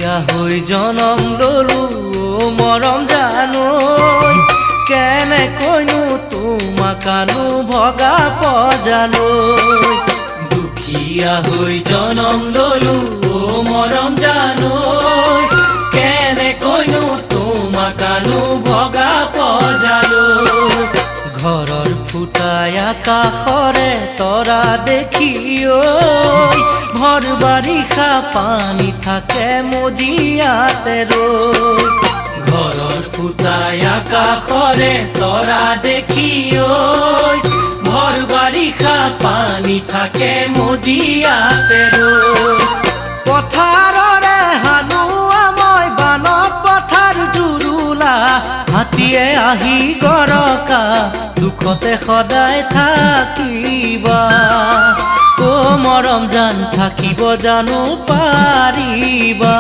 দুখীয়া হৈ জনম ললো মৰম জানৈ কেনেকৈনো তোমাকানো ভগা পজালৈ দুখীয়া হৈ জনম ললো মৰম জানৈ কেনেকৈনো তোমাকানো ভগা পজালৈ ঘৰৰ ফুটাই আকাশৰে তৰা দেখি ভৰ বাৰিষা পানী থাকে মজিয়াতে ৰৈ ঘৰৰ ফুটাই আকাশৰে তৰা দেখি ভৰ বাৰিষা পানী থাকে মজিয়াতে ৰৈ পথাৰৰে হালোৱা মই বানত পথাৰ জুৰুলা হাতীয়ে আহি গৰকা দুখতে সদায় থাকিবা মৰম জান থাকিব জানো পাৰিবা।